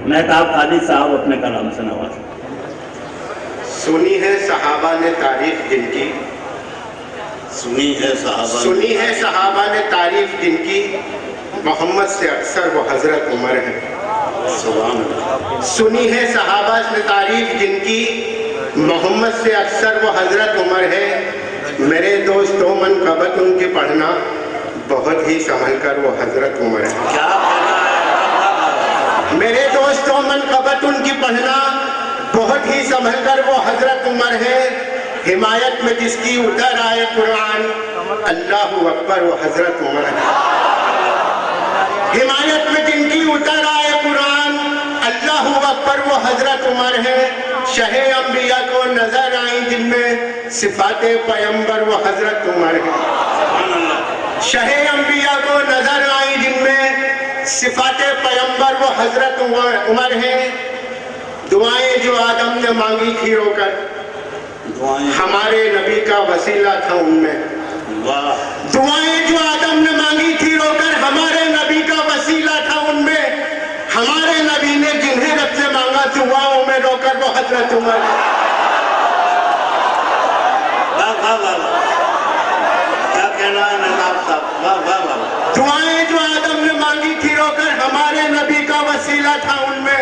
मेहताब खालिद साहब अपने कलाम से नवाज। सुनी है सहाबा ने तारीफ जिनकी, सुनी है सहाबा ने तारीफ जिनकी, मोहम्मद से अक्सर वो हजरत उमर है। सुभान अल्लाह। सुनी है सहाबा ने तारीफ जिनकी, मोहम्मद से अक्सर वो हजरत उमर है। मेरे दोस्तों मनक़बत उनकी पढ़ना, बहुत ही संभल कर वो हजरत उमर है। क्या कहना है? मेरे दोस्तों मनक़बत उनकी पढ़ना, बहुत ही संभल कर वो हजरत उमर है। हिमायत में जिसकी उतर आए कुरान, अल्लाहु अकबर वो हजरत उमर है। हिमायत में जिनकी उतर आए कुरान, अल्लाहु अकबर वो हजरत उमर है। शहे अंबिया को नजर आई जिनमें सिफाते पैगंबर वो हजरत उमर है। शहे अंबिया को नजर आई जिनमें सिफाते पैगंबर वो हजरत उमर है। दुआएं जो आदम ने मांगी थी रोकर, हमारे नबी का वसीला था उनमें। दुआएं जो आदम ने मांगी थी रोकर, हमारे नबी का वसीला था उनमें। हमारे नबी ने जिन्हें रब से मांगा दुआओं में रोकर वो हजरत उमर। क्या कहना है मेहताब साहब? दुआएं जो आदम ने मांगी थी रोकर, हमारे नबी का वसीला था उनमें।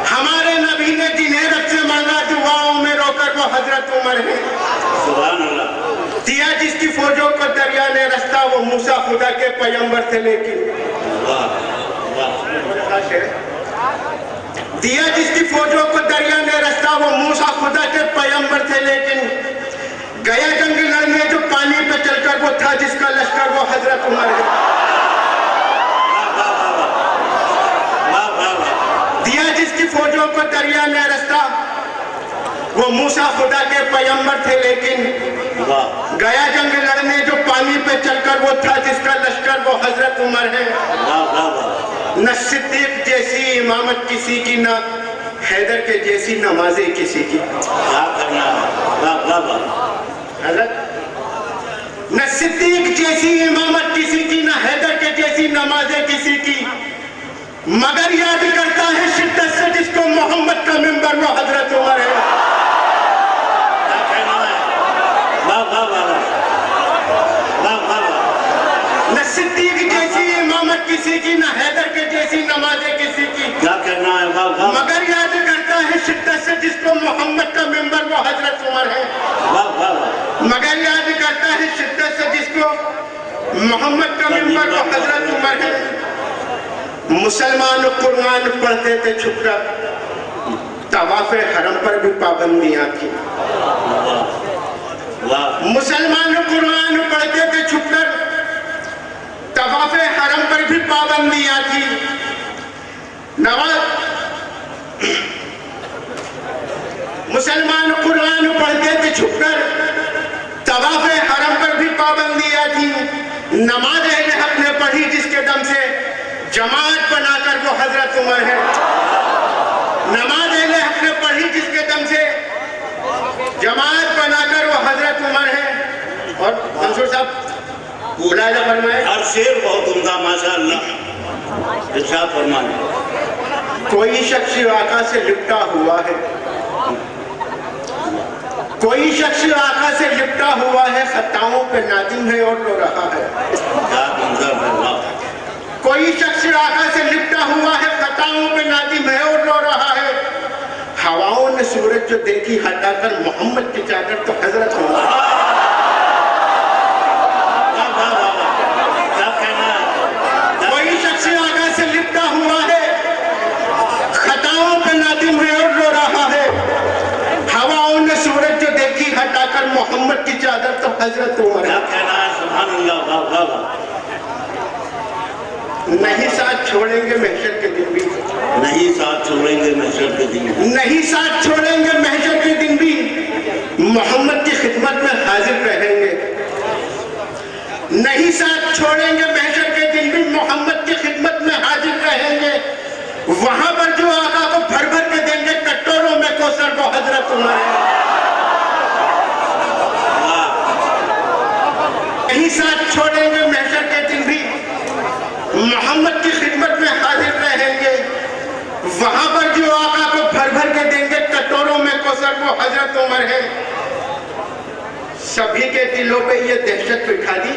हमारे नबी ने जिन्हें रब से मांगा दुआओं में रोकर वो हजरत उमर है। सुभान अल्लाह। दिया जिसकी फौजों को दरिया ने रास्ता, वो मूसा खुदा के पैगंबर थे। लेकिन दिया जिसकी फौजों को दरिया ने रास्ता, वो मूसा खुदा के पैगंबर थे। लेकिन गया जंग लड़ने जो पानी पे चलकर, वो था जिसका लश्कर वो हजरत उमर है। दिया जिसकी फौजों को दरिया ने रास्ता, वो मूसा खुदा के पैगंबर थे। लेकिन गया जंग लड़ने जो पानी पे चलकर, वो था जिसका लश्कर वो हजरत उमर है। न सिद्दीक जैसी इमामत किसी की, न हैदर के जैसी नमाजें किसी की। न सिद्दीक जैसी इमामत किसी की, न हैदर के जैसी नमाजें किसी की, मगर याद करता है शिद्दत से जिसको मोहम्मद का मिंबर वो हजरत उमर है। न सिद्दीक जैसी इमामत किसी की, न हैदर के जैसी नमाजें किसी की। क्या कहना है? मगर याद करता है शिद्दत से जिसको मोहम्मद का मिंबर वो हजरत उमर है। मगर याद करता है शिद्दत से जिसको मोहम्मद का मिंबर वो हजरत उमर है। मुसलमान कुरान पढ़ते थे छुपकर, तवाफ़े हरम पर भी पाबंदियां थी। मुसलमान कुरान पढ़ते थे छुपकर, तवाफ़े हरम पर भी पाबंदियां थी। मुसलमान कुरान पढ़ते थे छुपकर, तवाफ़े हरम पर भी पाबंदियां थी। नमाज अहले हक ने पढ़ी जिसके दम से जमात बनाकर वो हजरत उमर है। नमाज अहले हक ने पढ़ी जिसके दम से जमात बनाकर वो हजरत उमर है। और मंसूर साहब मुलाहिजा फरमाए। और शेर बहुत उम्दा माशाअल्लाह। इरशाद फरमाए। कोई शख्स आका से लिपटा हुआ है, कोई शख्स आका से लिपटा हुआ है, खताओं पे नादिम है और रो रहा है। कोई शख्स आका से लिपटा हुआ है, खताओं पे नादिम है और रो रहा है। हवाओं ने सूरज जो देखी हटाकर, मोहम्मद की चादर तो हजरत उमर। कोई शख्स आका से लिपटा हुआ है, खताओं पे नादिम है और रो रहा है। हवाओं ने सूरज जो देखी हटाकर, मोहम्मद की चादर तो हजरत उमर। क्या कहना है? सुभान अल्लाह। नहीं साथ छोड़ेंगे महशर के दिन भी, नहीं साथ छोड़ेंगे महशर के दिन भी, नहीं साथ छोड़ेंगे महशर के दिन भी, मोहम्मद की खिदमत में हाजिर रहेंगे। नहीं साथ छोड़ेंगे महशर के दिन भी, मोहम्मद की खिदमत में हाजिर रहेंगे। वहां पर जो आका को भर भर के देंगे कटोरों में कौसर, वो हजरत उमर है। नहीं साथ छोड़ेंगे महशर के दिन भी, मोहम्मद की खिदमत में हाजिर रहेंगे। वहां पर जो आका को भर भर के देंगे कटोरों में कौसर, वो हजरत उमर है। सभी के दिलों पे ये दहशत बिठा दी,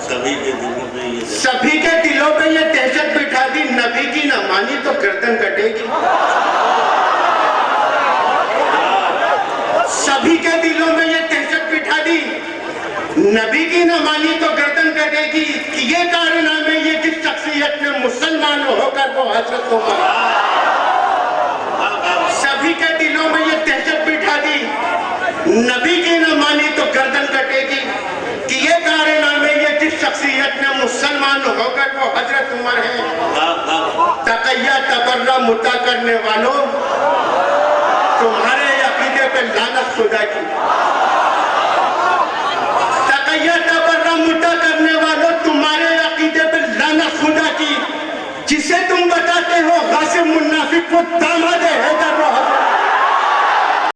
सभी के दिलों में ये सभी के दिलों पे ये दहशत बिठा दी, नबी की ना मानी तो गर्दन कटेगी। सभी के दिलों में ये दहशत बिठा दी, नबी की न मानी तो गर्दन कटेगी। ये कारनामे ये जिस शख्सियत ने मुसलमान होकर वो हजरत उमर, सभी के दिलों में ये दहशत बिठा दी, नबी की न मानी तो गर्दन कटेगी। कि ये कारनामे ये जिस शख्सियत ने मुसलमान होकर वो हजरत उमर है। तकैया तबर्रा मुता करने वालों, तुम्हारे अकीदे पे लानत खुदा की। तकैया तबर्रा मुता करने वालों, तुम्हारे अकीदे पे लानत खुदा की। जिसे तुम बताते हो गासिब मुनाफिक, वो दामाद है